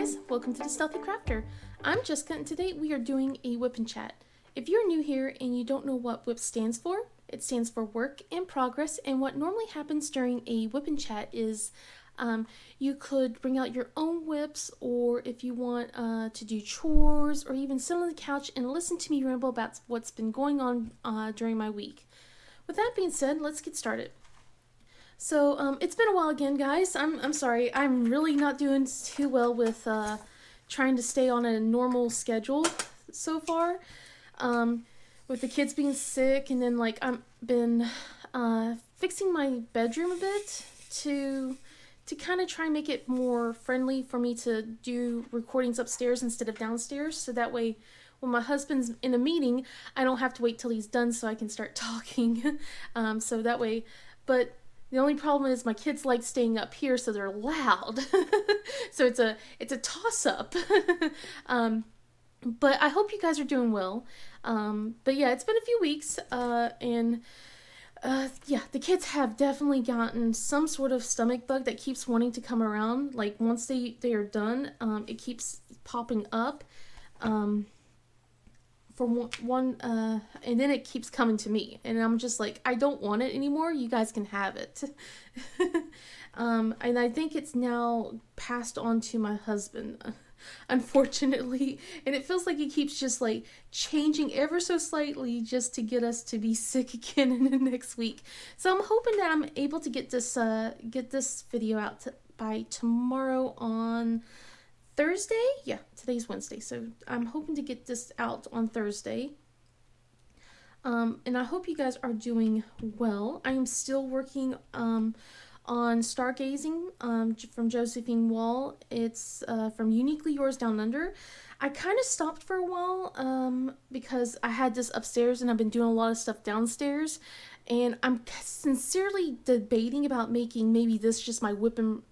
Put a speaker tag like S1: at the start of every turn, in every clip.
S1: guys, welcome to the Stealthy Crafter. I'm Jessica and today we are doing a Wip Chat. If you're new here and you don't know what Wip stands for, it stands for work in progress, and what normally happens during a Wip Chat is you could bring out your own whips, or if you want to do chores, or even sit on the couch and listen to me ramble about what's been going on during my week. With that being said, let's get started. So it's been a while again, guys. I'm sorry. I'm really not doing too well with trying to stay on a normal schedule so far. With the kids being sick, and then I've been fixing my bedroom a bit to kind of try and make it more friendly for me to do recordings upstairs instead of downstairs. So that way, when my husband's in a meeting, I don't have to wait till he's done so I can start talking. So that way, but the only problem is my kids like staying up here, so they're loud. So it's a toss-up. But I hope you guys are doing well. But yeah, it's been a few weeks, and yeah, the kids have definitely gotten some sort of stomach bug that keeps wanting to come around. Like once they are done, it keeps popping up. For one, and then it keeps coming to me, and I'm just like, I don't want it anymore. You guys can have it. And I think it's now passed on to my husband, unfortunately, and it feels like he keeps just like changing ever so slightly just to get us to be sick again in the next week. So I'm hoping that I'm able to get this video out by tomorrow on Thursday? Yeah, today's Wednesday, so I'm hoping to get this out on Thursday. And I hope you guys are doing well. I am still working on Stargazing from Josephine Wall. It's from Uniquely Yours Down Under. I kind of stopped for a while because I had this upstairs and I've been doing a lot of stuff downstairs. And I'm sincerely debating about making maybe this just my Whip and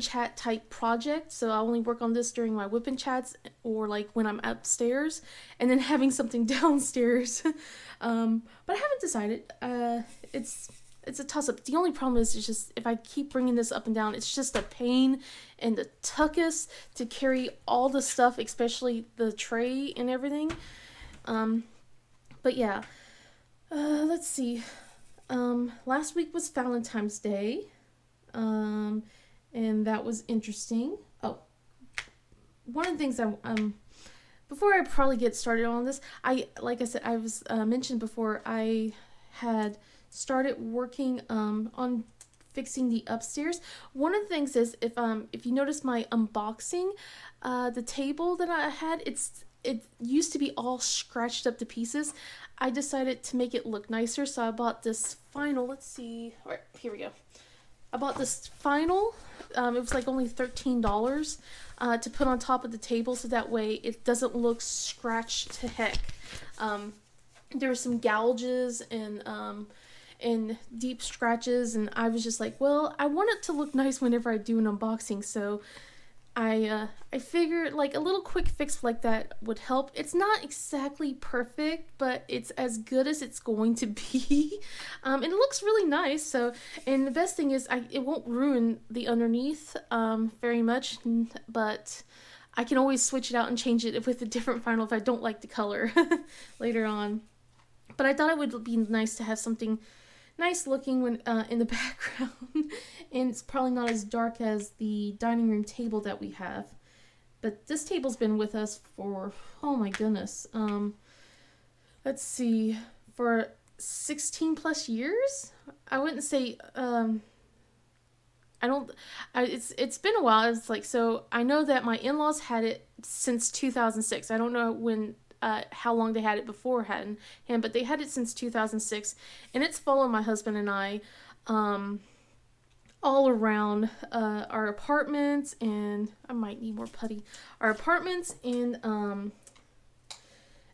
S1: Chat type project. So I only work on this during my Whip and Chats, or like when I'm upstairs, and then having something downstairs. But I haven't decided. It's a toss up. The only problem is it's just if I keep bringing this up and down, it's just a pain in the tuchus to carry all the stuff, especially the tray and everything. But yeah, let's see. Last week was Valentine's Day. And that was interesting. Oh, one of the things before I probably get started on this, like I said, I was mentioned before, I had started working on fixing the upstairs. One of the things is if you notice my unboxing, the table that I had, it used to be all scratched up to pieces. I decided to make it look nicer, so I bought this final. Let's see. All right, here we go. I bought this final. It was like only $13 to put on top of the table, so that way it doesn't look scratched to heck. There were some gouges and deep scratches, and I was just like, well, I want it to look nice whenever I do an unboxing, so I figured like a little quick fix like that would help. It's not exactly perfect, but it's as good as it's going to be. And it looks really nice. So, and the best thing is it won't ruin the underneath very much, but I can always switch it out and change it with a different vinyl if I don't like the color later on. But I thought it would be nice to have something nice looking when in the background, and it's probably not as dark as the dining room table that we have. But this table's been with us for, oh my goodness, let's see, for 16 plus years. I wouldn't say it's been a while. It's like, so I know that my in-laws had it since 2006. I don't know when how long they had it beforehand, but they had it since 2006, and it's followed my husband and I all around our apartments, and I might need more putty. Our apartments and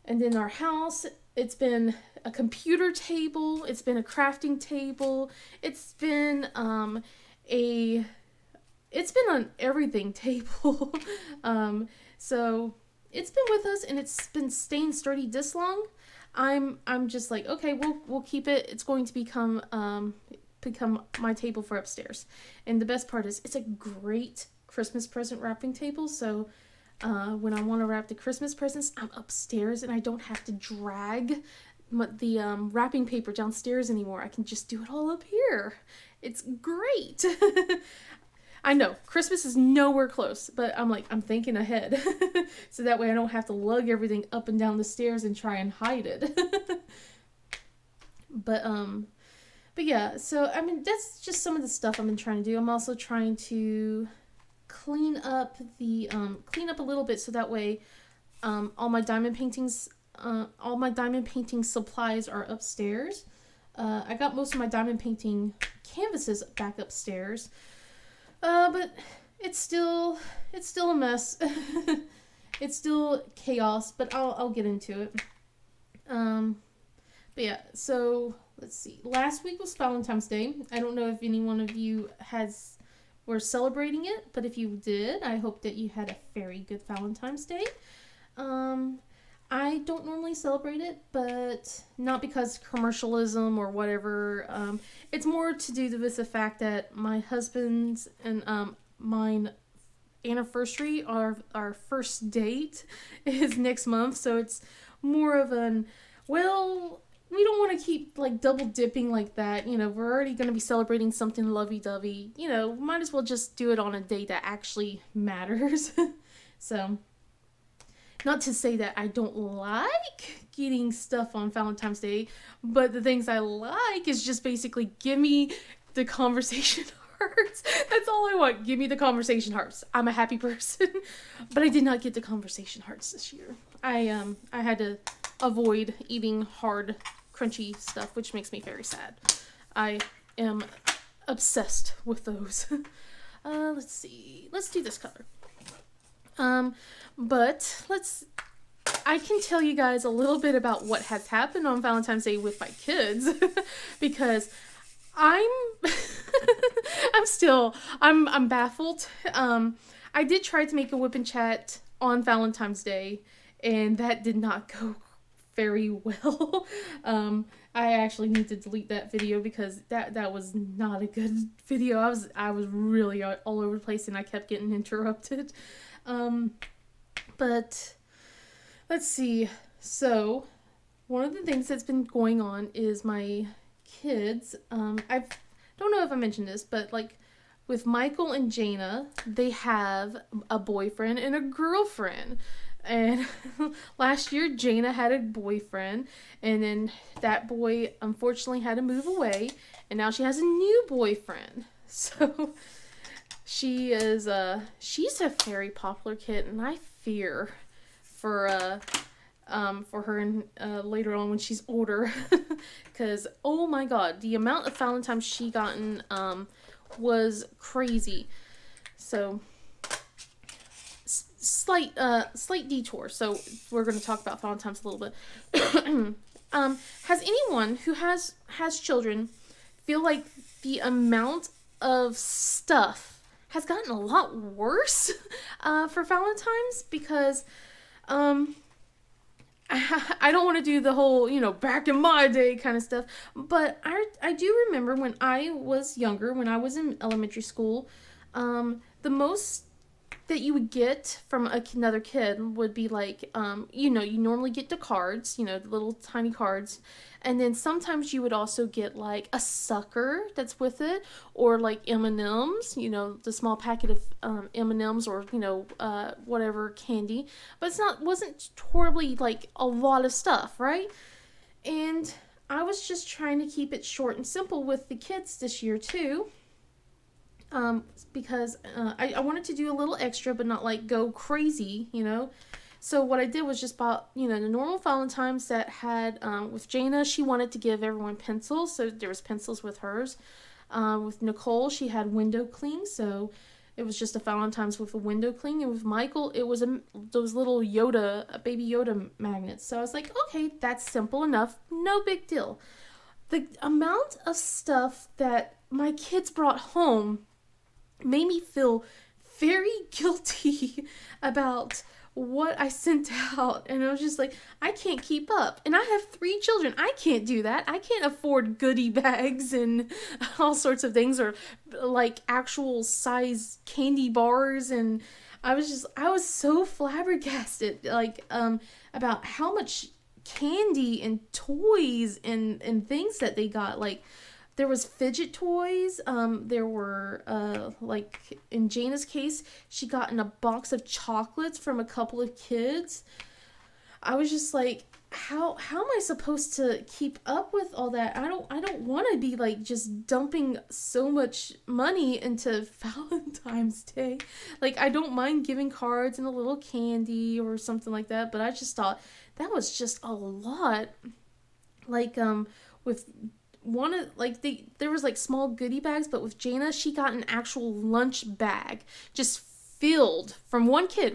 S1: then our house. It's been a computer table. It's been a crafting table. It's been an everything table. So it's been with us, and it's been staying sturdy this long. I'm just like, okay, we'll keep it. It's going to become my table for upstairs. And the best part is it's a great Christmas present wrapping table. So when I want to wrap the Christmas presents, I'm upstairs and I don't have to drag the wrapping paper downstairs anymore. I can just do it all up here. It's great. I know Christmas is nowhere close, but I'm thinking ahead, so that way I don't have to lug everything up and down the stairs and try and hide it. but yeah. So that's just some of the stuff I've been trying to do. I'm also trying to clean up a little bit, so that way all my diamond painting supplies are upstairs. I got most of my diamond painting canvases back upstairs. But it's still a mess. It's still chaos, but I'll get into it. But yeah, so let's see. Last week was Valentine's Day. I don't know if any one of you were celebrating it, but if you did, I hope that you had a very good Valentine's Day. I don't normally celebrate it, but not because commercialism or whatever. It's more to do with the fact that my husband's and mine anniversary, our first date, is next month. So it's more of we don't want to keep double dipping like that. We're already going to be celebrating something lovey-dovey. Might as well just do it on a date that actually matters. So... not to say that I don't like getting stuff on Valentine's Day, but the things I like is just basically give me the conversation hearts. That's all I want. Give me the conversation hearts. I'm a happy person. But I did not get the conversation hearts this year. I had to avoid eating hard, crunchy stuff, which makes me very sad. I am obsessed with those. Let's see. Let's do this color. But I can tell you guys a little bit about what has happened on Valentine's Day with my kids, because I'm baffled. I did try to make a Wip Chat on Valentine's Day, and that did not go very well. I actually need to delete that video because that was not a good video. I was really all over the place and I kept getting interrupted. But let's see. So one of the things that's been going on is my kids. I don't know if I mentioned this, but with Michael and Jaina, they have a boyfriend and a girlfriend. And last year, Jaina had a boyfriend, and then that boy unfortunately had to move away, and now she has a new boyfriend. So she's a very popular kid, and I fear for her and later on when she's older, because oh my god, the amount of Valentines she gotten was crazy. So slight detour. So we're going to talk about Valentine's a little bit. Has anyone who has children feel like the amount of stuff has gotten a lot worse for Valentine's? Because I don't want to do the whole, back in my day kind of stuff, but I do remember when I was younger, when I was in elementary school, the most that you would get from another kid would be you normally get the cards, the little tiny cards, and then sometimes you would also get a sucker that's with it, or M&Ms, the small packet of M&Ms, or whatever candy, but wasn't horribly a lot of stuff, right? And I was just trying to keep it short and simple with the kids this year too. Because I wanted to do a little extra, but not go crazy, So what I did was just bought, the normal Valentines that had, with Jaina, she wanted to give everyone pencils, so there was pencils with hers. With Nicole, she had window cling, so it was just a Valentine's with a window cling. And with Michael, it was those little baby Yoda magnets. So I was like, okay, that's simple enough, no big deal. The amount of stuff that my kids brought home made me feel very guilty about what I sent out, and I was just like, I can't keep up, and I have 3 children. I can't do that. I can't afford goodie bags and all sorts of things, or like actual size candy bars. And I was so flabbergasted, like about how much candy and toys and things that they got. Like, there was fidget toys. There were like in Jana's case, she got in a box of chocolates from a couple of kids. I was just like, how am I supposed to keep up with all that? I don't want to be like just dumping so much money into Valentine's Day. Like, I don't mind giving cards and a little candy or something like that, but I just thought that was just a lot. Like, with one of like there was like small goodie bags, but with Jana, she got an actual lunch bag, just filled from one kid,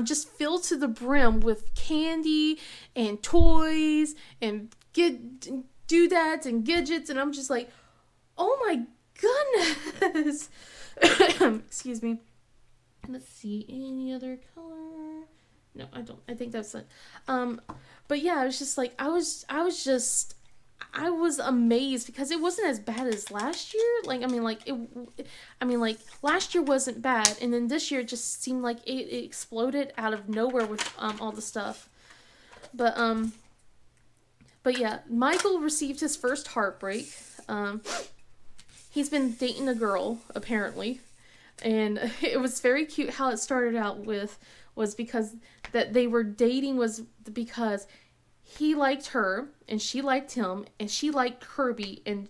S1: just filled to the brim with candy and toys and doodads and gadgets. And I'm just like, oh my goodness. Excuse me. Let's see, any other color? No, I don't. I think that's it. But yeah, I was just like, I was amazed because it wasn't as bad as last year. Like, I mean, like, last year wasn't bad, and then this year it just seemed like it exploded out of nowhere with all the stuff. But but yeah, Michael received his first heartbreak. He's been dating a girl apparently, and it was very cute how it started out with was because that they were dating was because he liked her and she liked him and she liked Kirby, and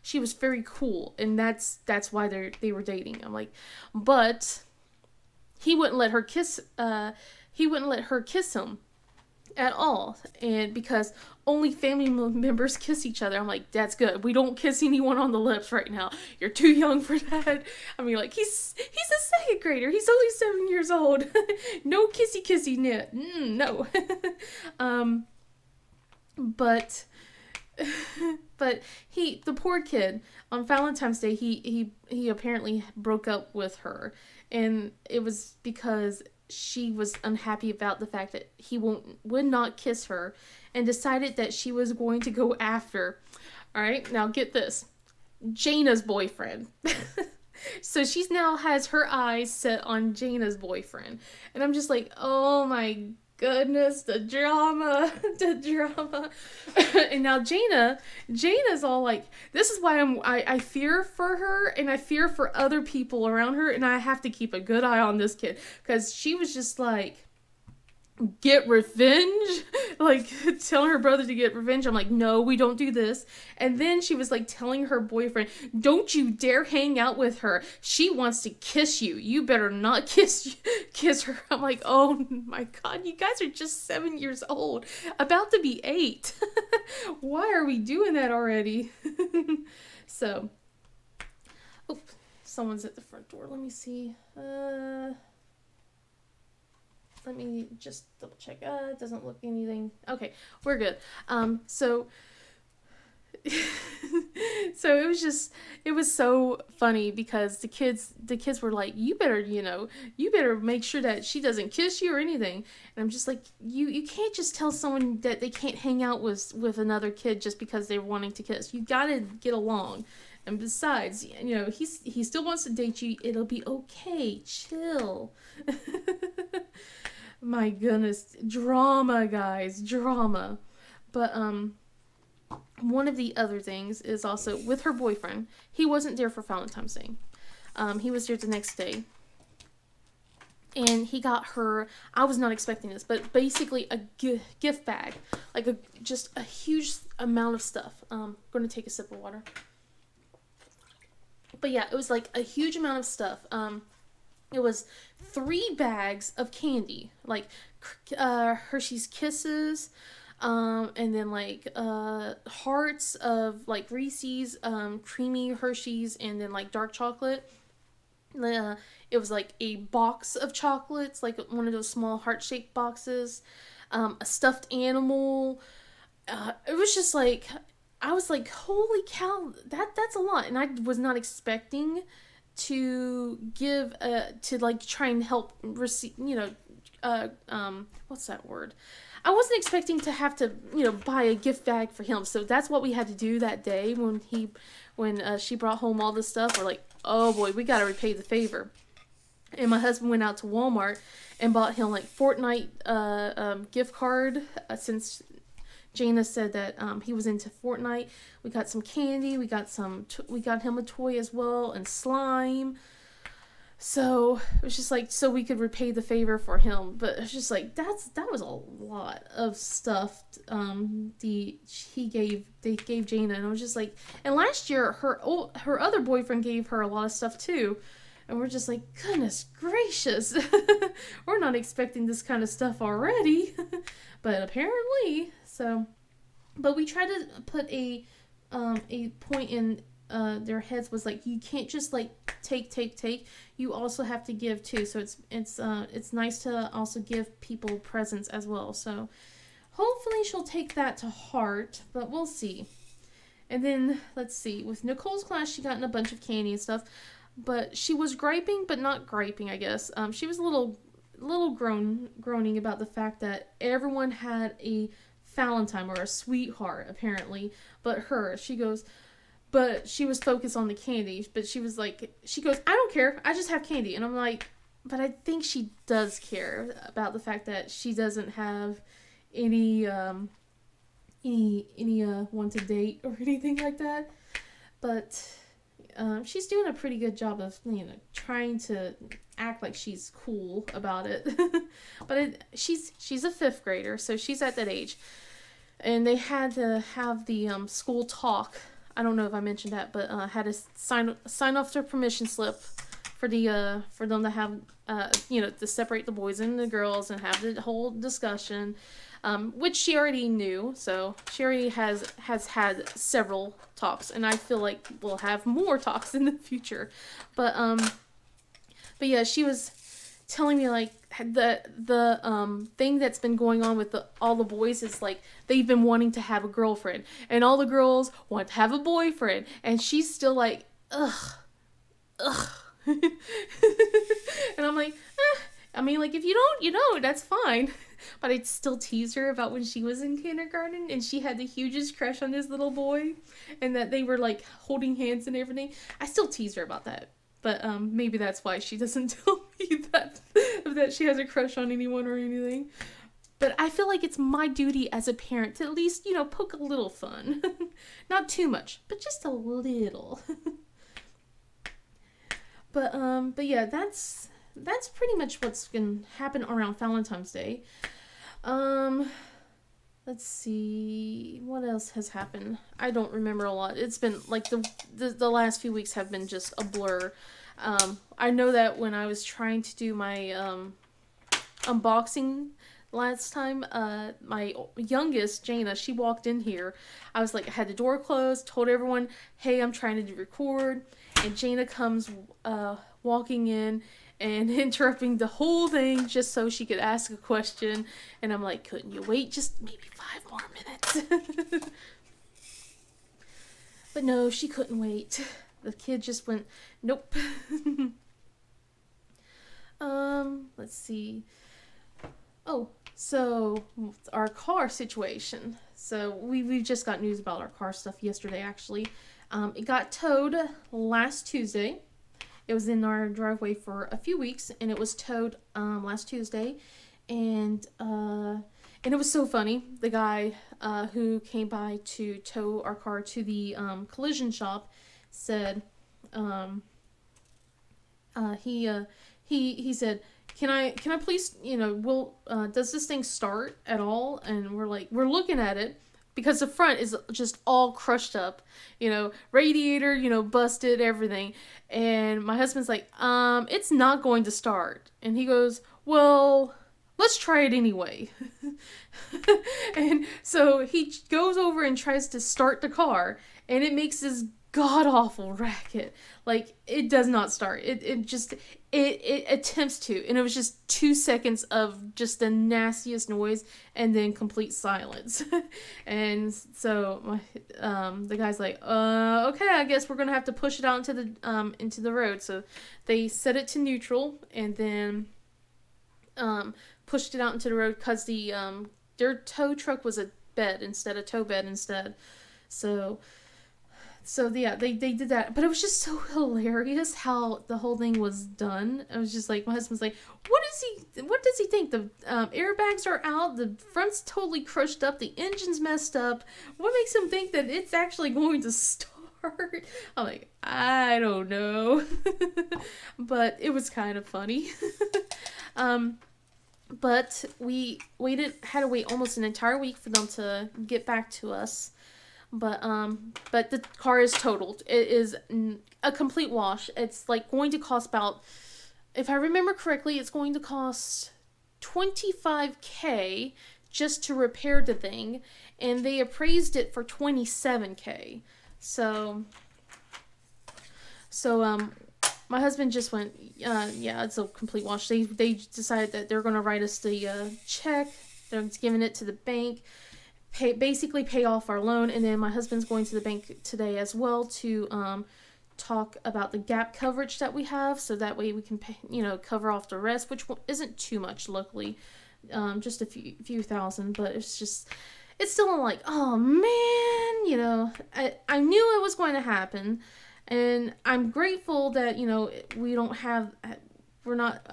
S1: she was very cool, and that's why they were dating. I'm like, but he wouldn't let her kiss him at all, and because only family members kiss each other. I'm like, that's good. We don't kiss anyone on the lips right now. You're too young for that. I mean, like, he's a second grader. He's only 7 years old. No kissy knit. No. But the poor kid, on Valentine's Day, he apparently broke up with her, and it was because she was unhappy about the fact that he would not kiss her, and decided that she was going to go after, all right, now get this, Jana's boyfriend. So she's now has her eyes set on Jana's boyfriend, and I'm just like, oh my goodness, the drama. And now Jana's all like, this is why I fear for her, and I fear for other people around her, and I have to keep a good eye on this kid, because she was just like, get revenge, like telling her brother to get revenge. I'm like, no, we don't do this. And then she was like telling her boyfriend, don't you dare hang out with her, she wants to kiss you, you better not kiss her. I'm like, oh my god, you guys are just 7 years old, about to be 8. Why are we doing that already? So, oh, someone's at the front door. Let me see. Let me just double check. It doesn't look anything. Okay, we're good. So it was so funny because the kids were like, you better make sure that she doesn't kiss you or anything. And I'm just like, you can't just tell someone that they can't hang out with another kid just because they're wanting to kiss. You gotta get along. And besides, he still wants to date you. It'll be okay. Chill. My goodness, drama, guys, drama. But one of the other things is also with her boyfriend. He wasn't there for Valentine's Day. He was there the next day, and he got her. I was not expecting this, but basically a gift bag, like just a huge amount of stuff. I'm going to take a sip of water. But yeah, it was like a huge amount of stuff. It was 3 bags of candy, like Hershey's Kisses, and then like hearts of like Reese's, creamy Hershey's, and then like dark chocolate. It was like a box of chocolates, like one of those small heart-shaped boxes, a stuffed animal. It was just like, I was like, holy cow, that's a lot, and I was not expecting to give to like try and help receive, what's that word? I wasn't expecting to have to, buy a gift bag for him. So that's what we had to do that day when she brought home all this stuff. We're like, oh boy, we got to repay the favor. And my husband went out to Walmart and bought him like Fortnite gift card since Jana said that he was into Fortnite. We got some candy. We got we got him a toy as well and slime. So it was just like so we could repay the favor for him. But it's just like that was a lot of stuff. They gave Jana, and I was just like, and last year her other boyfriend gave her a lot of stuff too. And we're just like, goodness gracious, we're not expecting this kind of stuff already. But apparently, so. But we try to put a point in their heads was like, you can't just like take. You also have to give too. So it's nice to also give people presents as well. So hopefully she'll take that to heart, but we'll see. And then let's see, with Nicole's class, she got a bunch of candy and stuff. But she was griping, but not griping, I guess. She was a little groaning about the fact that everyone had a valentine or a sweetheart, apparently. But she goes, but she was focused on the candy. But she was like, she goes, I don't care. I just have candy. And I'm like, but I think she does care about the fact that she doesn't have any want to date or anything like that. But she's doing a pretty good job of, trying to act like she's cool about it. But she's a 5th grader, so she's at that age. And they had to have the school talk. I don't know if I mentioned that, but had to sign off their permission slip for them to have to separate the boys and the girls and have the whole discussion. Which she already knew, so she already has had several talks, and I feel like we'll have more talks in the future. But yeah, she was telling me like the thing that's been going on with all the boys is like they've been wanting to have a girlfriend, and all the girls want to have a boyfriend, and she's still like ugh. And I'm like, I mean, like if you don't, that's fine. But I'd still tease her about when she was in kindergarten and she had the hugest crush on this little boy and that they were like holding hands and everything. I still tease her about that. But maybe that's why she doesn't tell me that she has a crush on anyone or anything. But I feel like it's my duty as a parent to at least, poke a little fun. Not too much, but just a little. But yeah, that's pretty much what's gonna happen around Valentine's Day. Let's see, what else has happened? I don't remember a lot. It's been like the last few weeks have been just a blur. I know that when I was trying to do my unboxing last time, my youngest, Jana, she walked in here. I was like, I had the door closed, told everyone, hey, I'm trying to record, and Jana comes walking in and interrupting the whole thing just so she could ask a question. And I'm like, couldn't you wait just maybe 5 more minutes? But no, she couldn't wait. The kid just went, nope. Let's see. Oh, so our car situation. So we've just got news about our car stuff yesterday, actually. It got towed last Tuesday. It was in our driveway for a few weeks, and it was towed last Tuesday, and it was so funny. The guy who came by to tow our car to the collision shop said, he said, can I please, does this thing start at all? And we're looking at it. Because the front is just all crushed up, radiator, busted, everything. And my husband's like, it's not going to start. And he goes, well, let's try it anyway. And so he goes over and tries to start the car. And it makes this god awful racket. Like, it does not start. It attempts to, and it was just 2 seconds of just the nastiest noise, and then complete silence. And so the guy's like, okay, I guess we're gonna have to push it out into the road. So they set it to neutral, and then pushed it out into the road because their tow truck was a bed instead, a tow bed instead. So yeah, they did that, but it was just so hilarious how the whole thing was done. I was just like, my husband's like, what does he think? The airbags are out, the front's totally crushed up, the engine's messed up. What makes him think that it's actually going to start? I'm like, I don't know. But it was kind of funny. But we had to wait almost an entire week for them to get back to us. But the car is totaled. It is a complete wash. It's like going to cost about, if I remember correctly, it's going to cost $25,000 just to repair the thing, and they appraised it for $27,000. So my husband just went, yeah, it's a complete wash. They decided that they're going to write us the check. They're giving it to the bank. Basically pay off our loan, and then my husband's going to the bank today as well to talk about the gap coverage that we have, so that way we can pay, cover off the rest, which isn't too much, luckily, just a few thousand, but it's still like, oh man, I knew it was going to happen, and I'm grateful that we don't have. We're not,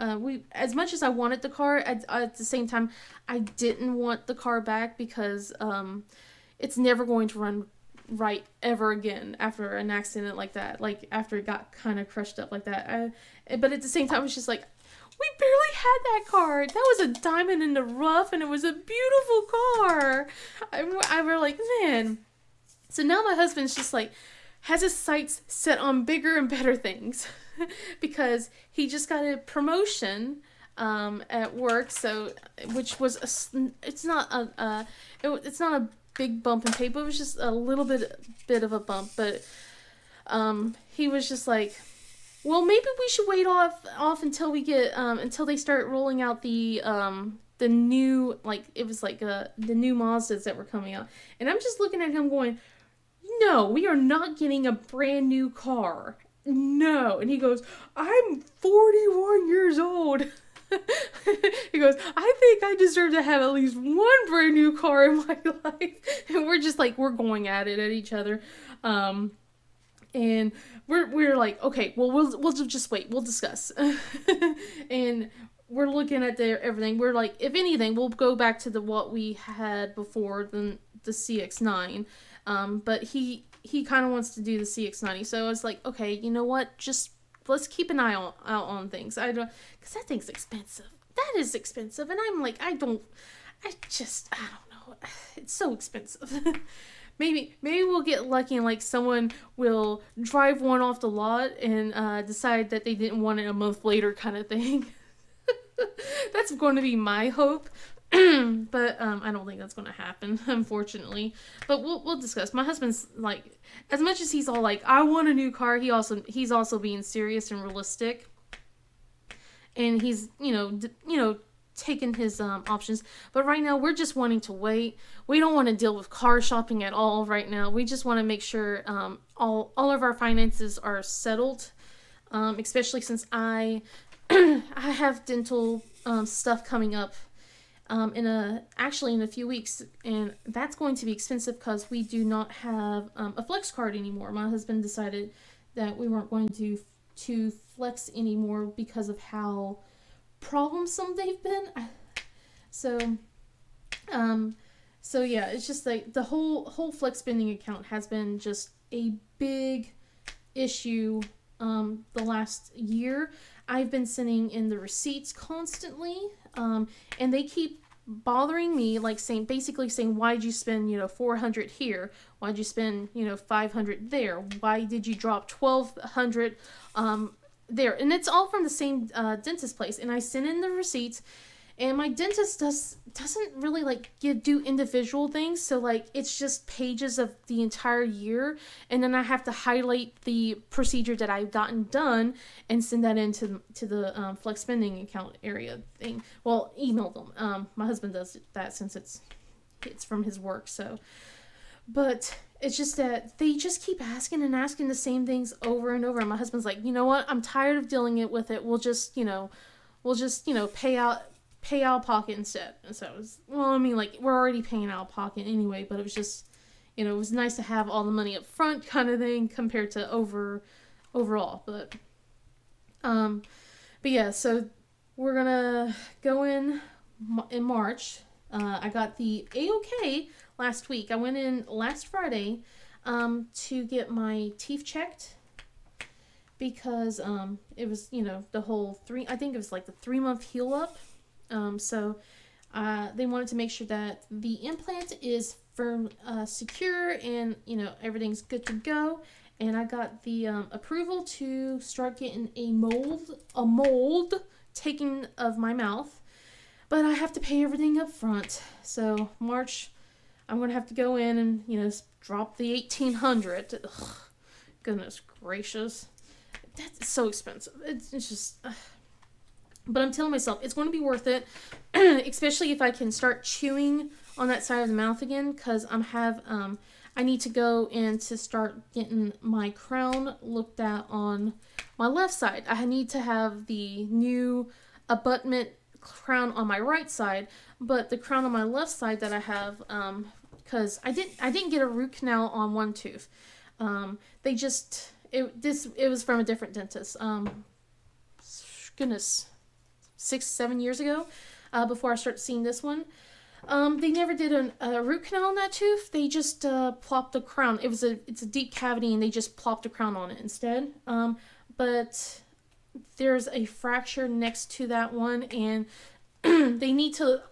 S1: as much as I wanted the car, at the same time, I didn't want the car back because, it's never going to run right ever again after an accident like that, like after it got kind of crushed up like that. But at the same time, I was just like, we barely had that car. That was a diamond in the rough, and it was a beautiful car. I were like, man. So now my husband's just like, has his sights set on bigger and better things. Because he just got a promotion at work, so which was it's not a big bump in pay, but it was just a little bit of a bump. But he was just like, well, maybe we should wait off until we get until they start rolling out the new, like, it was like the new Mazdas that were coming out, and I'm just looking at him going, no, we are not getting a brand new car. No. And he goes, I'm 41 years old. He goes, I think I deserve to have at least one brand new car in my life. And we're just like, we're going at it at each other. And we're like, okay, well, we'll just wait. We'll discuss. And we're looking at everything. We're like, if anything, we'll go back to what we had before the CX-9. But he kind of wants to do the CX-90, so I was like, okay, you know what? Just let's keep an eye out on things. Because that thing's expensive. That is expensive, and I'm like, I don't know. It's so expensive. Maybe we'll get lucky and like someone will drive one off the lot and decide that they didn't want it a month later, kind of thing. That's going to be my hope. But I don't think that's going to happen, unfortunately. But we'll discuss. My husband's like, as much as he's all like, I want a new car, he's also being serious and realistic, and he's taking his options. But right now we're just wanting to wait. We don't want to deal with car shopping at all right now. We just want to make sure all of our finances are settled, especially since I have dental stuff coming up. In a few weeks, and that's going to be expensive because we do not have a flex card anymore. My husband decided that we weren't going to flex anymore because of how problemsome they've been. So yeah, it's just like the whole flex spending account has been just a big issue the last year. I've been sending in the receipts constantly, and they keep bothering me, like basically saying, why'd you spend, $400 here? Why'd you spend, $500 there? Why did you drop $1,200 there? And it's all from the same dentist place. And I send in the receipts, And my dentist doesn't really like do individual things, so like it's just pages of the entire year, and then I have to highlight the procedure that I've gotten done and send that into the flex spending account area thing. Well, email them. My husband does that since it's from his work, so. But it's just that they just keep asking and asking the same things over and over. And my husband's like, you know what? I'm tired of dealing it with it. We'll just pay out of pocket instead. And so it was, well, I mean, like, we're already paying out of pocket anyway, but it was just, it was nice to have all the money up front kind of thing compared to overall. But yeah, so we're gonna go in March. I got the A-OK last week. I went in last Friday to get my teeth checked because it was, the whole I think it was like the 3-month heal up. So they wanted to make sure that the implant is firm, secure, and, everything's good to go. And I got the approval to start getting a mold taken of my mouth. But I have to pay everything up front. So March, I'm going to have to go in and, drop the $1,800. Ugh, goodness gracious. That's so expensive. It's just... But I'm telling myself, it's going to be worth it. Especially if I can start chewing on that side of the mouth again. Because I need to go in to start getting my crown looked at on my left side. I need to have the new abutment crown on my right side, but the crown on my left side that I have, because I didn't get a root canal on one tooth. It was from a different dentist. Goodness, 6-7 years ago, before I started seeing this one. They never did a root canal on that tooth. They just plopped the crown. It's a deep cavity, and they just plopped a crown on it instead. But there's a fracture next to that one, and they need to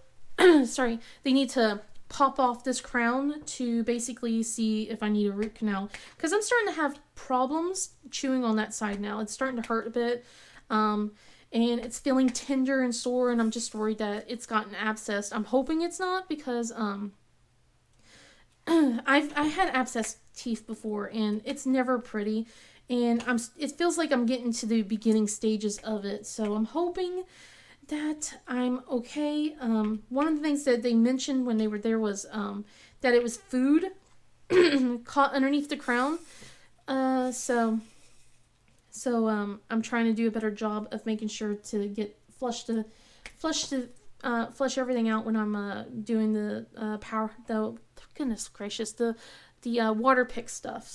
S1: pop off this crown to basically see if I need a root canal, because I'm starting to have problems chewing on that side now. It's starting to hurt a bit, and it's feeling tender and sore, and I'm just worried that it's gotten abscessed. I'm hoping it's not, because I had abscessed teeth before, and it's never pretty. And it feels like I'm getting to the beginning stages of it. So I'm hoping that I'm okay. One of the things that they mentioned when they were there was that it was food caught underneath the crown. So I'm trying to do a better job of making sure to get flush everything out when I'm doing the goodness gracious, the water pick stuff.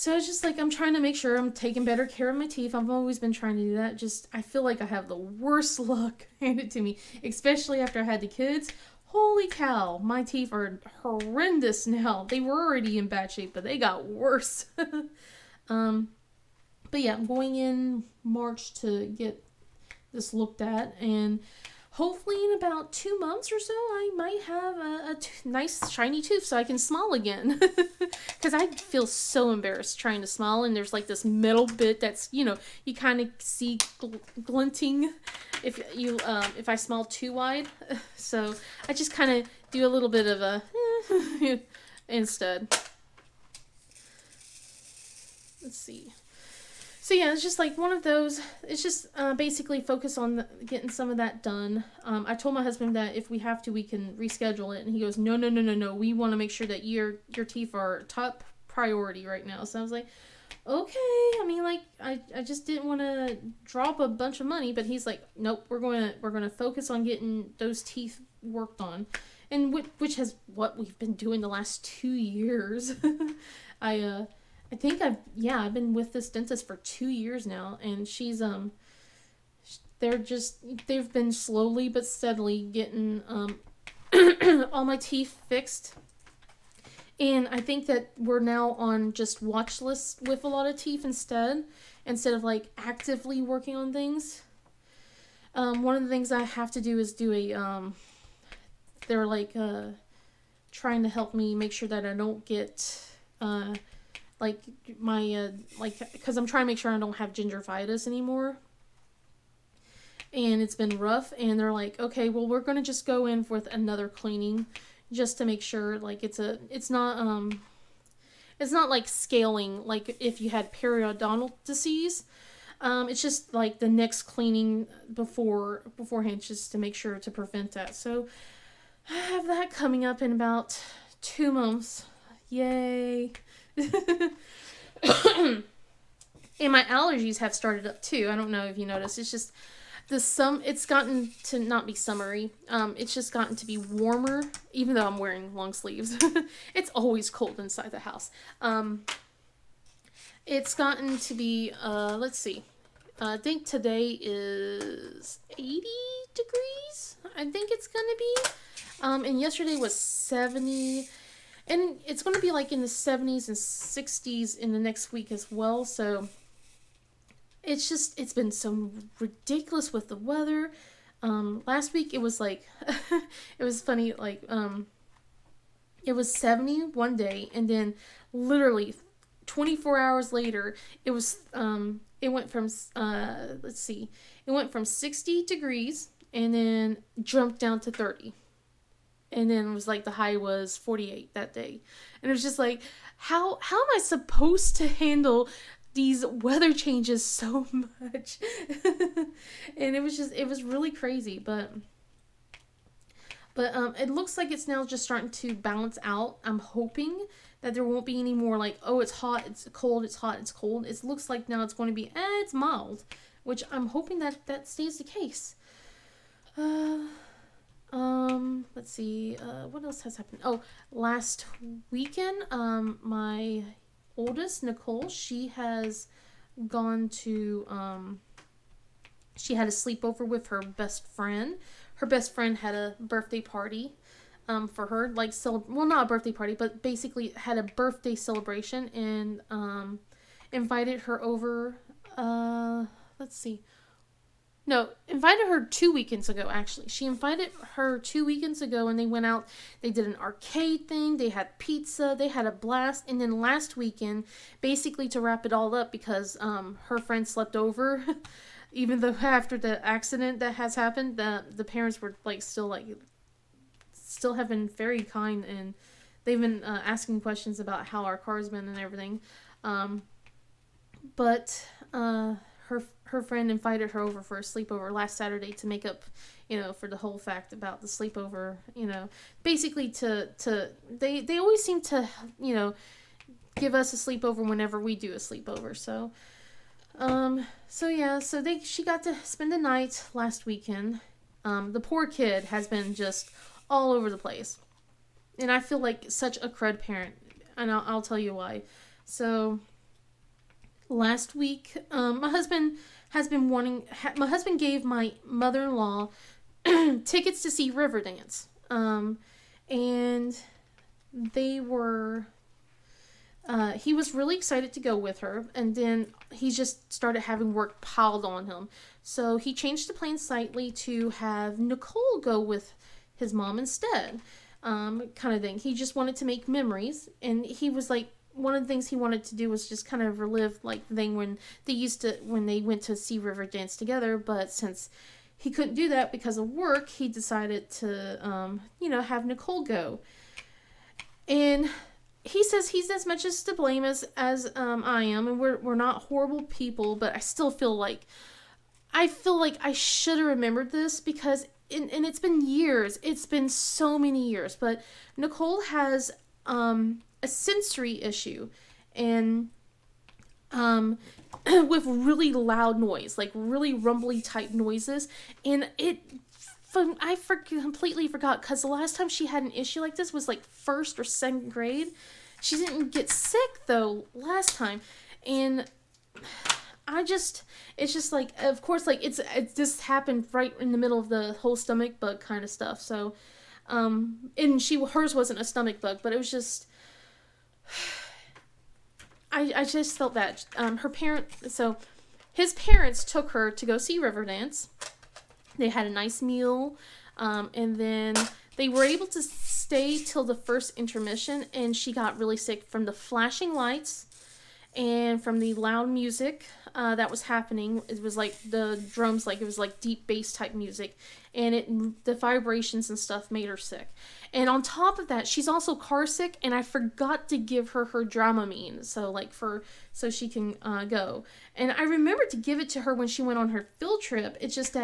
S1: So it's just like I'm trying to make sure I'm taking better care of my teeth. I've always been trying to do that. Just I feel like I have the worst luck handed to me, especially after I had the kids. Holy cow, my teeth are horrendous now. They were already in bad shape, but they got worse. But yeah, I'm going in March to get this looked at, and hopefully in about 2 months or so, I might have a nice shiny tooth so I can smile again. Because I feel so embarrassed trying to smile, and there's like this metal bit that's, you kind of see glinting if I smile too wide. So I just kind of do a little bit of a instead. Let's see. So yeah, it's just like one of those. It's just basically focus on getting some of that done. I told my husband that if we have to, we can reschedule it, and he goes, no. We want to make sure that your teeth are top priority right now. So I was like, okay. I mean, like I just didn't want to drop a bunch of money, but he's like, nope. We're going to focus on getting those teeth worked on, and which has what we've been doing the last 2 years. I think I've been with this dentist for 2 years now, and she's they've been slowly but steadily getting all my teeth fixed. And I think that we're now on just watch lists with a lot of teeth instead of like actively working on things. One of the things I have to do is do they're like trying to help me make sure that I don't get like my because I'm trying to make sure I don't have gingivitis anymore. and it's been rough, and they're like, okay, well, we're gonna just go in with another cleaning just to make sure, like, it's not like scaling, like if you had periodontal disease. It's just like the next cleaning beforehand, just to make sure to prevent that. So I have that coming up in about 2 months. Yay! And my allergies have started up too. I don't know if you noticed. It's just it's gotten to not be summery. It's just gotten to be warmer, even though I'm wearing long sleeves. It's always cold inside the house. It's gotten to be, let's see. I think today is 80 degrees. I think it's gonna be. And yesterday was 70. And it's gonna be like in the 70s and 60s in the next week as well. So it's been so ridiculous with the weather. Last week it was like, it was funny, like, it was 70 one day, and then literally 24 hours later, it was, it went from, let's see, it went from 60 degrees, and then jumped down to 30. And then it was like the high was 48 that day. And it was just like, how am I supposed to handle these weather changes so much? And it was really crazy, but it looks like it's now just starting to balance out. I'm hoping that there won't be any more like, oh, it's hot, it's cold, it's hot, it's cold. It looks like now it's going to be, it's mild, which I'm hoping that stays the case. Let's see, what else has happened? Oh, last weekend, my oldest, Nicole, she has gone to, she had a sleepover with her best friend. Her best friend had a birthday party, for her, like, well, not a birthday party, but basically had a birthday celebration, and, invited her over, let's see, no, invited her 2 weekends ago, actually. She invited her 2 weekends ago, and they went out. They did an arcade thing. They had pizza. They had a blast. And then last weekend, basically to wrap it all up, because her friend slept over, even though after the accident that has happened, the parents were still have been very kind, and they've been asking questions about how our car's been and everything. But her friend invited her over for a sleepover last Saturday to make up, for the whole fact about the sleepover, basically they always seem to, give us a sleepover whenever we do a sleepover. So, she got to spend the night last weekend. The poor kid has been just all over the place, and I feel like such a crud parent, and I'll tell you why. So, last week, my husband gave my mother-in-law tickets to see Riverdance. And they were, he was really excited to go with her, and then he just started having work piled on him. So he changed the plan slightly to have Nicole go with his mom instead, kind of thing. He just wanted to make memories, and he was like, one of the things he wanted to do was just kind of relive like the thing when they went to see Riverdance together. But since he couldn't do that because of work, he decided to have Nicole go. And he says he's as much as to blame as I am, and we're not horrible people, but I still feel like I should have remembered this, because and it's been years. It's been so many years, but Nicole has a sensory issue, and with really loud noise, like really rumbly type noises, and I completely forgot, because the last time she had an issue like this was like 1st or 2nd grade. She didn't get sick though last time, and it's just like, of course, like it just happened right in the middle of the whole stomach bug kind of stuff. So, and hers wasn't a stomach bug, but it was just, I just felt bad. His parents took her to go see Riverdance. They had a nice meal, and then they were able to stay till the first intermission, and she got really sick from the flashing lights and from the loud music that was happening. It was like the drums, like it was like deep bass type music, and the vibrations and stuff made her sick. And on top of that, she's also car sick, and I forgot to give her Dramamine, so she can go. And I remembered to give it to her when she went on her field trip. It's just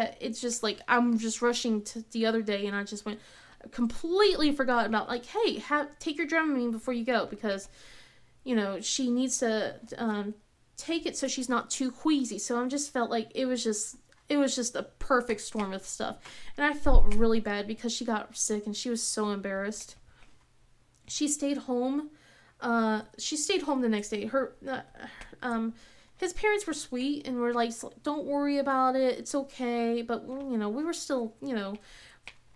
S1: like I'm just rushing to the other day, and I just completely forgot about, like, hey, take your Dramamine before you go, because she needs to take it so she's not too queasy. So I just felt like it was just a perfect storm of stuff. And I felt really bad because she got sick and she was so embarrassed. She stayed home. The next day. His parents were sweet and were like, don't worry about it. It's okay. But, we were still,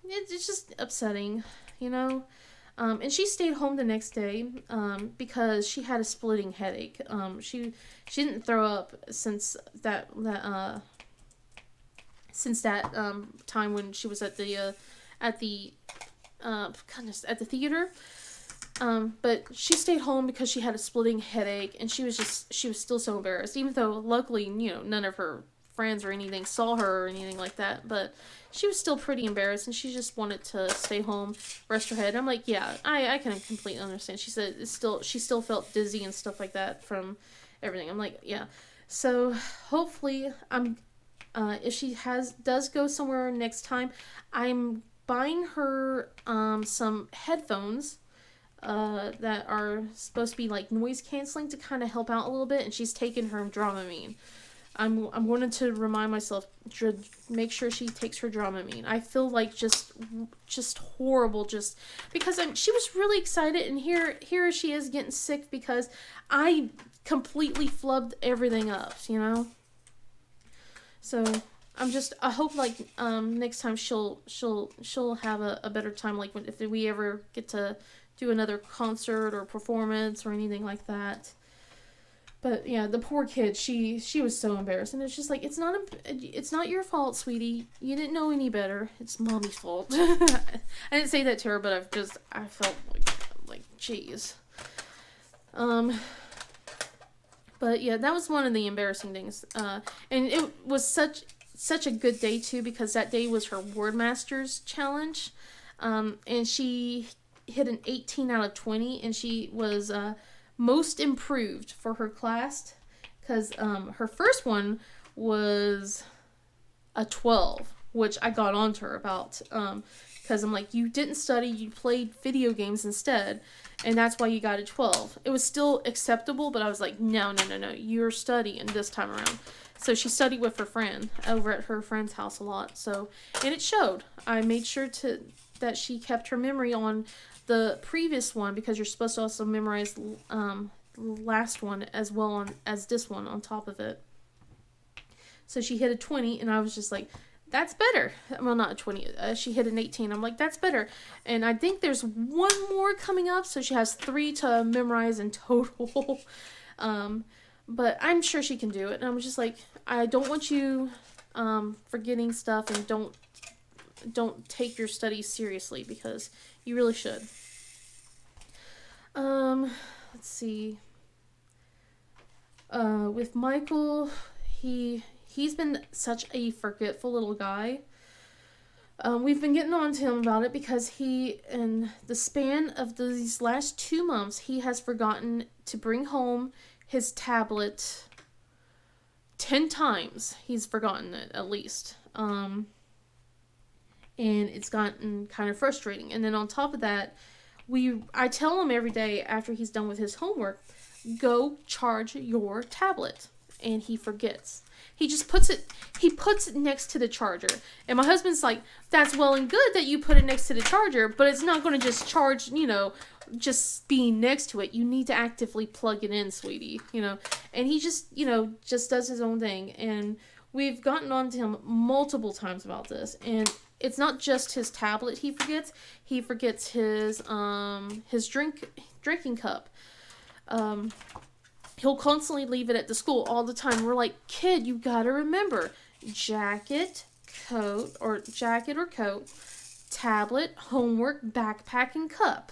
S1: it's just upsetting, and she stayed home the next day because she had a splitting headache. She didn't throw up since that time when she was at the theater. But she stayed home because she had a splitting headache, and she was still so embarrassed, even though luckily none of her friends or anything saw her or anything like that, but she was still pretty embarrassed, and she just wanted to stay home, rest her head. I'm like, yeah, I can completely understand. She said she still felt dizzy and stuff like that from everything. I'm like, yeah. So hopefully, if she does go somewhere next time, I'm buying her some headphones that are supposed to be like noise canceling to kind of help out a little bit, and she's taking her Dramamine. I'm wanting to remind myself to make sure she takes her Dramamine. I feel like just horrible, just because she was really excited, and here she is getting sick because I completely flubbed everything up, So I hope like next time she'll have a better time, like if we ever get to do another concert or performance or anything like that. But yeah, the poor kid, she was so embarrassed, and it's just like, it's not your fault, sweetie. You didn't know any better. It's mommy's fault. I didn't say that to her, but I felt like jeez. But yeah, that was one of the embarrassing things. And it was such a good day too, because that day was her Word Masters challenge. And she hit an 18 out of 20, and she was most improved for her class, because her first one was a 12, which I got onto her about, because I'm like, you didn't study, you played video games instead, and that's why you got a 12. It was still acceptable, but I was like, no, you're studying this time around. So she studied with her friend over at her friend's house a lot, and it showed. I made sure that she kept her memory on the previous one, because you're supposed to also memorize last one as well as this one on top of it. So she hit a 20, and I was just like, that's better. Well, not a 20. She hit an 18. I'm like, that's better. And I think there's one more coming up, so she has 3 to memorize in total. But I'm sure she can do it. And I'm just like, I don't want you forgetting stuff, and don't take your studies seriously, because you really should. Let's see. With Michael, he's been such a forgetful little guy. We've been getting on to him about it, because in the span of these last 2 months, he has forgotten to bring home his tablet 10 times. He's forgotten it, at least. And it's gotten kind of frustrating. And then on top of that, I tell him every day after he's done with his homework, go charge your tablet. And he forgets. He just puts it next to the charger. And my husband's like, that's well and good that you put it next to the charger, but it's not going to just charge, just being next to it. You need to actively plug it in, sweetie, And he just does his own thing. And we've gotten on to him multiple times about this. And it's not just his tablet he forgets. He forgets his drinking cup. He'll constantly leave it at the school all the time. We're like, kid, you gotta remember, jacket or coat, tablet, homework, backpack, and cup.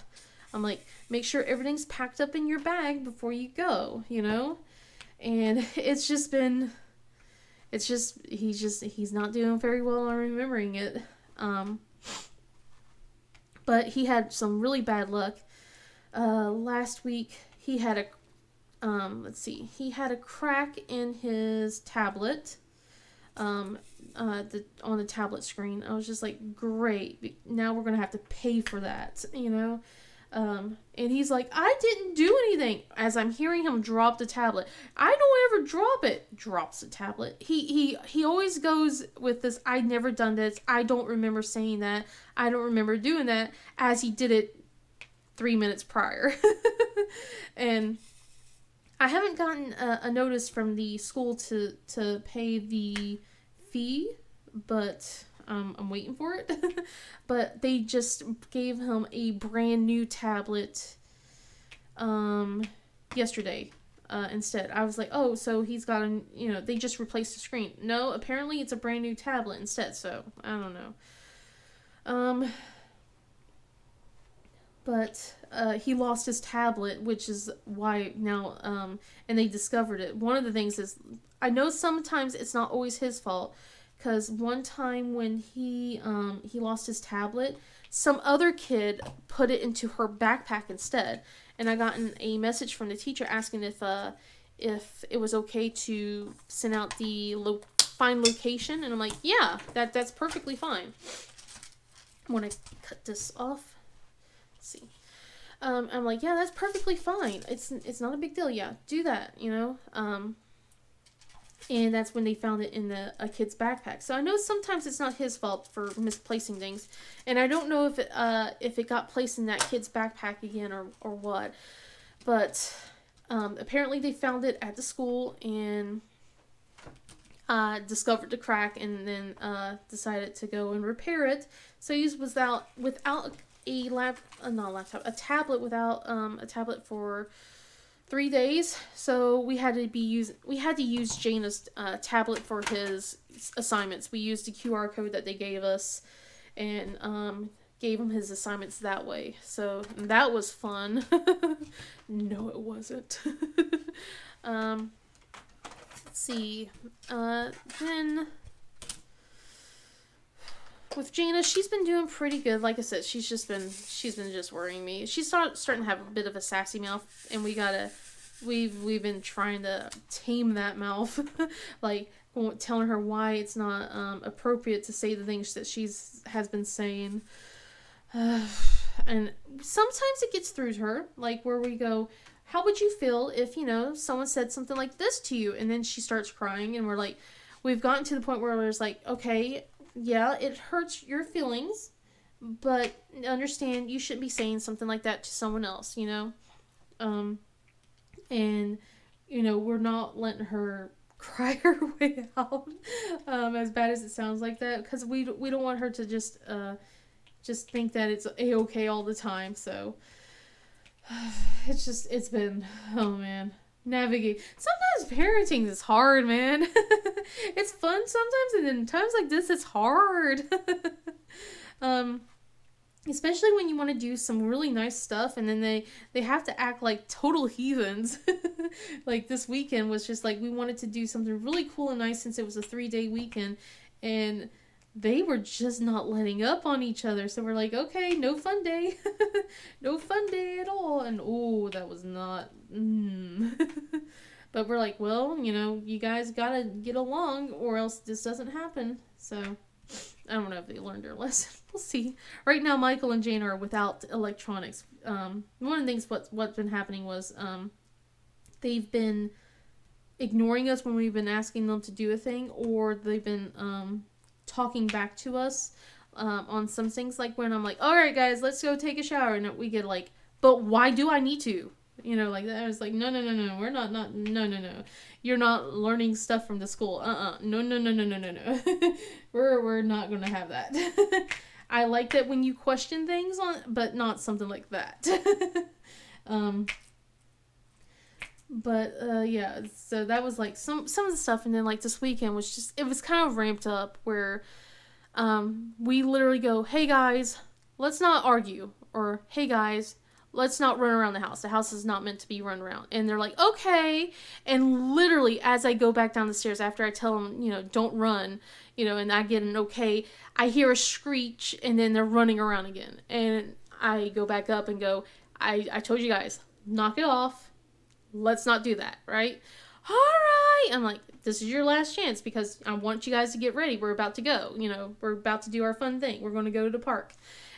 S1: I'm like, make sure everything's packed up in your bag before you go, And he's not doing very well on remembering it. But he had some really bad luck. Last week he had he had a crack in his tablet. On the tablet screen. I was just like, great. Now we're gonna have to pay for that, you know. And he's like, I didn't do anything. As I'm hearing him drop the tablet, I don't ever drop it. Drops the tablet. He always goes with this. I never done this. I don't remember saying that. I don't remember doing that. As he did it 3 minutes prior, and I haven't gotten a notice from the school to pay the fee, but I'm waiting for it. But they just gave him a brand new tablet yesterday instead. I was like, oh, so he's got they just replaced the screen. No, apparently it's a brand new tablet instead, so I don't know. But he lost his tablet, which is why now, and they discovered it. One of the things is, I know sometimes it's not always his fault, because one time when he lost his tablet, some other kid put it into her backpack instead, and I gotten a message from the teacher asking if it was okay to send out the find location, and I'm like, yeah, that's perfectly fine. I want to cut this off. See, I'm like, yeah, that's perfectly fine. It's not a big deal. Yeah, do that, you know. And that's when they found it in a kid's backpack. So I know sometimes it's not his fault for misplacing things, and I don't know if it got placed in that kid's backpack again or what. But apparently they found it at the school and discovered the crack, and then decided to go and repair it. So he was without a tablet without a tablet for 3 days. So we had to use Jana's tablet for his assignments. We used the QR code that they gave us, and gave him his assignments that way. So that was fun. No, it wasn't. Let's see. Then with Jana, she's been doing pretty good. Like I said, she's been just worrying me. She's starting to have a bit of a sassy mouth, and we've been trying to tame that mouth, like telling her why it's not appropriate to say the things that has been saying. And sometimes it gets through to her, like where we go, how would you feel if, someone said something like this to you? And then she starts crying, and we've gotten to the point where it's like, okay, yeah, it hurts your feelings, but understand you shouldn't be saying something like that to someone else, and, we're not letting her cry her way out, as bad as it sounds like that, because we don't want her to just think that it's a-okay all the time. So it's been, oh man, navigate. Sometimes parenting is hard, man. It's fun sometimes, and then times like this it's hard. Especially when you want to do some really nice stuff, and then they have to act like total heathens. Like this weekend was just like, we wanted to do something really cool and nice since it was a 3-day weekend, and they were just not letting up on each other. So we're like, okay, no fun day. No fun day at all. And that was not But we're like, well, you guys gotta get along or else this doesn't happen. So I don't know if they learned their lesson. We'll see. Right now, Michael and Jane are without electronics. One of the things what's been happening was they've been ignoring us when we've been asking them to do a thing, or they've been talking back to us on some things, like when I'm like, all right guys, let's go take a shower, and we get like, but why do I need to, like that. I was like, no, we're not no, you're not learning stuff from the school, no. we're not gonna have that. I like that when you question things but not something like that. But yeah, so that was like some of the stuff, and then like this weekend was just, it was kind of ramped up where we literally go, hey guys, let's not argue, or hey guys, let's not run around the house. The house is not meant to be run around. And they're like, okay. And literally, as I go back down the stairs, after I tell them, don't run, and I get an okay, I hear a screech, and then they're running around again. And I go back up and go, I told you guys, knock it off. Let's not do that, right? All right. I'm like, this is your last chance because I want you guys to get ready. We're about to go. We're about to do our fun thing. We're going to go to the park.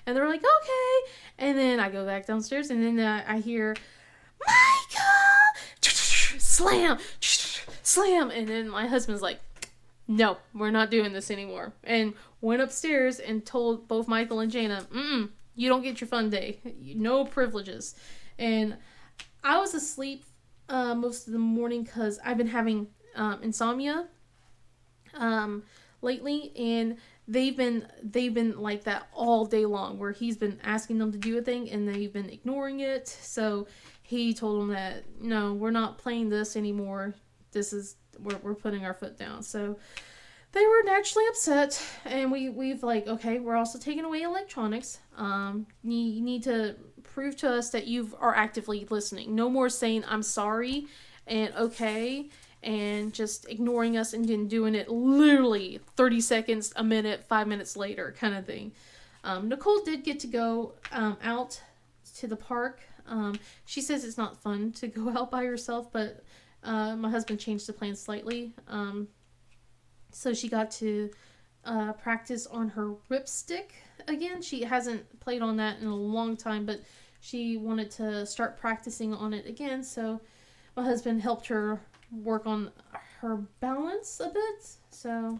S1: And they're like, okay. And then I go back downstairs, and then I hear, Micah! Slam! Slam! And then my husband's like, no, we're not doing this anymore. And went upstairs and told both Michael and Jana, you don't get your fun day. No privileges. And I was asleep most of the morning because I've been having insomnia lately, and they've been like that all day long, where he's been asking them to do a thing and they've been ignoring it. So he told them that, no, we're not playing this anymore. This is, we're putting our foot down. So they were naturally upset, and we've like, okay, we're also taking away electronics. You need to prove to us that you are actively listening. No more saying I'm sorry and okay and just ignoring us and then doing it literally 30 seconds, a minute, 5 minutes later kind of thing. Nicole did get to go out to the park. She says it's not fun to go out by herself, but my husband changed the plan slightly. So she got to practice on her whip stick again. She hasn't played on that in a long time, but she wanted to start practicing on it again. So my husband helped her work on her balance a bit. So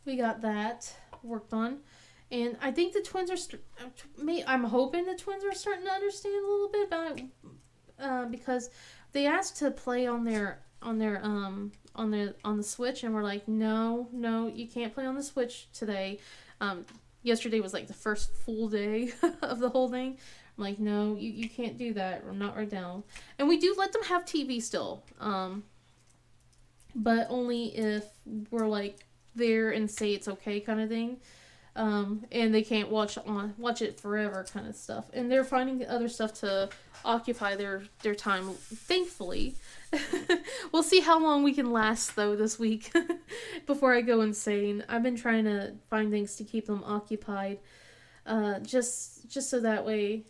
S1: we got that worked on. And I think the twins are, I'm hoping the twins are starting to understand a little bit about it, because they asked to play on the Switch, and we're like, no, you can't play on the Switch today. Yesterday was like the first full day of the whole thing. I'm like, no, you can't do that. Or not right now. And we do let them have TV still, but only if we're like there and say it's okay kind of thing. And they can't watch it forever kind of stuff. And they're finding other stuff to occupy their time, thankfully. We'll see how long we can last, though, this week before I go insane. I've been trying to find things to keep them occupied, just so that way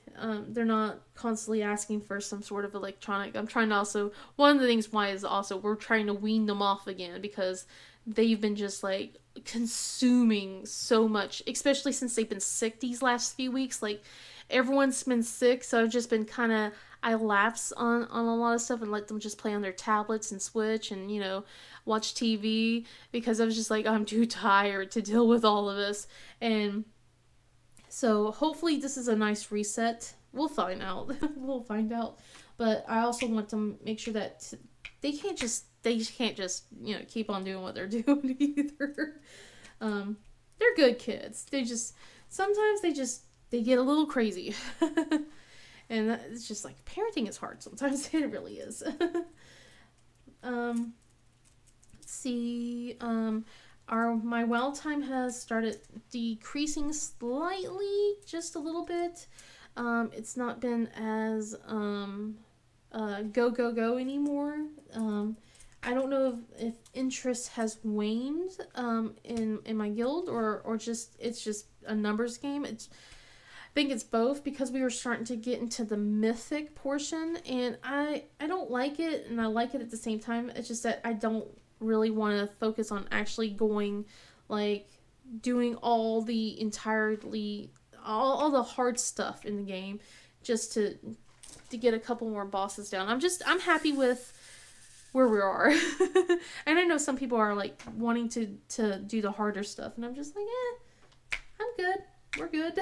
S1: they're not constantly asking for some sort of electronic. I'm trying to also, one of the things why is also we're trying to wean them off again, because they've been just like consuming so much, especially since they've been sick these last few weeks. Like, everyone's been sick, so I've just been kind of, I lapse on a lot of stuff and let them just play on their tablets and Switch and, watch TV, because I was just like, I'm too tired to deal with all of this. And so hopefully this is a nice reset. We'll find out. We'll find out. But I also want to make sure that they can't just keep on doing what they're doing either. They're good kids. Sometimes they get a little crazy. And it's just like, parenting is hard sometimes. It really is. Let's see. My wow time has started decreasing slightly, just a little bit. It's not been as go anymore. I don't know if interest has waned in my guild, or just it's just a numbers game. I think it's both, because we were starting to get into the mythic portion, and I don't like it, and I like it at the same time. It's just that I don't really want to focus on actually going, like, doing all the hard stuff in the game just to get a couple more bosses down. I'm happy with where we are. And I know some people are like wanting to do the harder stuff, and I'm just like, I'm good. We're good.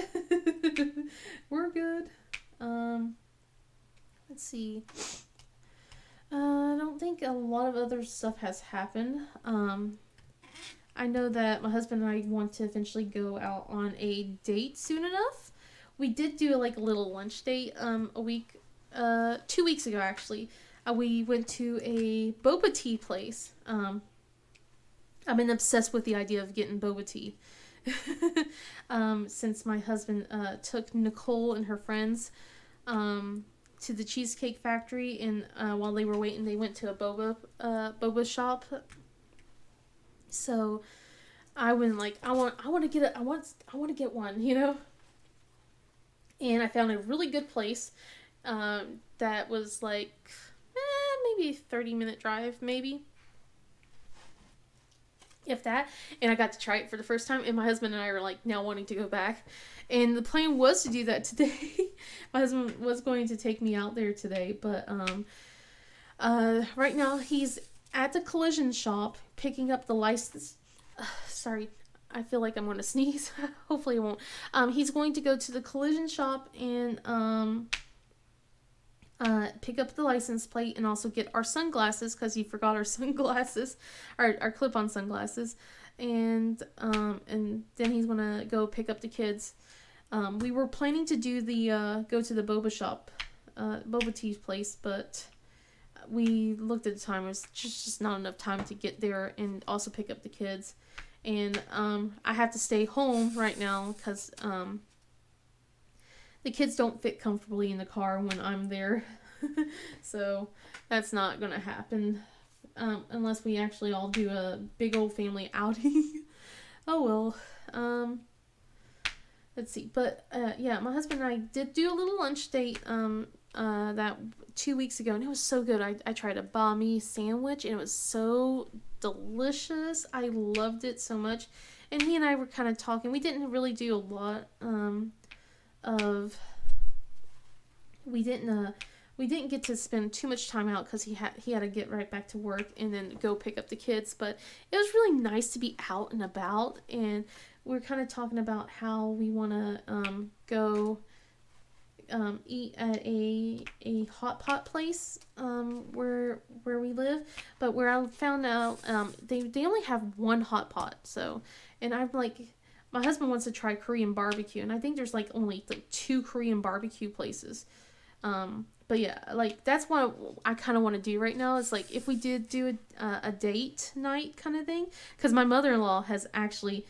S1: We're good. Let's see. I don't think a lot of other stuff has happened. I know that my husband and I want to eventually go out on a date soon enough. We did do like a little lunch date 2 weeks ago actually. We went to a boba tea place. I've been obsessed with the idea of getting boba tea. since my husband took Nicole and her friends to the Cheesecake Factory, and while they were waiting, they went to a boba shop. So I went like, I want to get one, you know. And I found a really good place that was like maybe a 30-minute drive, maybe, if that. And I got to try it for the first time, and my husband and I are like now wanting to go back. And the plan was to do that today. My husband was going to take me out there today, but right now he's at the collision shop picking up the license. Sorry, I feel like I'm going to sneeze. Hopefully I won't. He's going to go to the collision shop and pick up the license plate, and also get our sunglasses, because he forgot our sunglasses, our clip-on sunglasses, and then he's gonna go pick up the kids. We were planning to do the go to the boba shop, boba tea place, but we looked at the time. It was just not enough time to get there and also pick up the kids. And I have to stay home right now because the kids don't fit comfortably in the car when I'm there. So that's not going to happen unless we actually all do a big old family outing. Oh well. Let's see. But yeah, my husband and I did do a little lunch date that 2 weeks ago, and it was so good. I tried a banh mi sandwich, and it was so delicious. I loved it so much. And he and I were kind of talking. We didn't really do a lot we didn't get to spend too much time out because he had to get right back to work and then go pick up the kids. But it was really nice to be out and about, and we were kind of talking about how we want to go eat at a hot pot place where we live, but where I found out they only have one hot pot. So, and I'm like, my husband wants to try Korean barbecue, and I think there's like only like 2 Korean barbecue places. But yeah, like that's what I kind of want to do right now, is like if we did do a date night kind of thing, because my mother-in-law has actually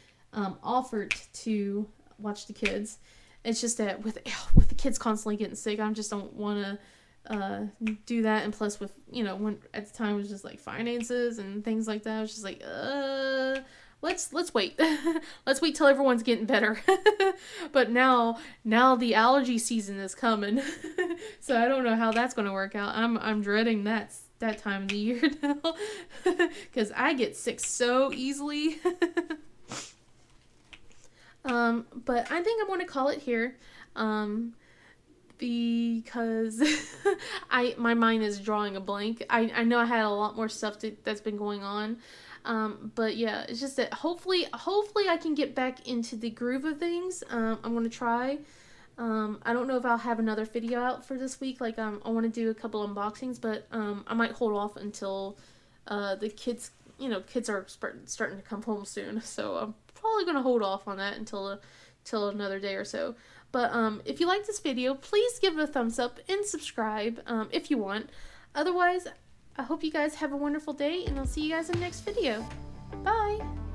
S1: offered to watch the kids. It's just that with the kids constantly getting sick, I just don't want to do that. And plus, with when at the time it was just like finances and things like that, I was just like, let's wait. Let's wait till everyone's getting better. But now the allergy season is coming, so I don't know how that's going to work out. I'm dreading that time of the year now, because I get sick so easily. But I think I'm going to call it here, because my mind is drawing a blank. I know I had a lot more stuff that's been going on. But yeah, it's just that hopefully I can get back into the groove of things. I'm going to try. I don't know if I'll have another video out for this week. Like, I want to do a couple unboxings, but, I might hold off until, the kids are starting to come home soon. So I'm probably going to hold off on that until another day or so. But, if you like this video, please give it a thumbs up and subscribe, if you want. Otherwise, I hope you guys have a wonderful day, and I'll see you guys in the next video. Bye!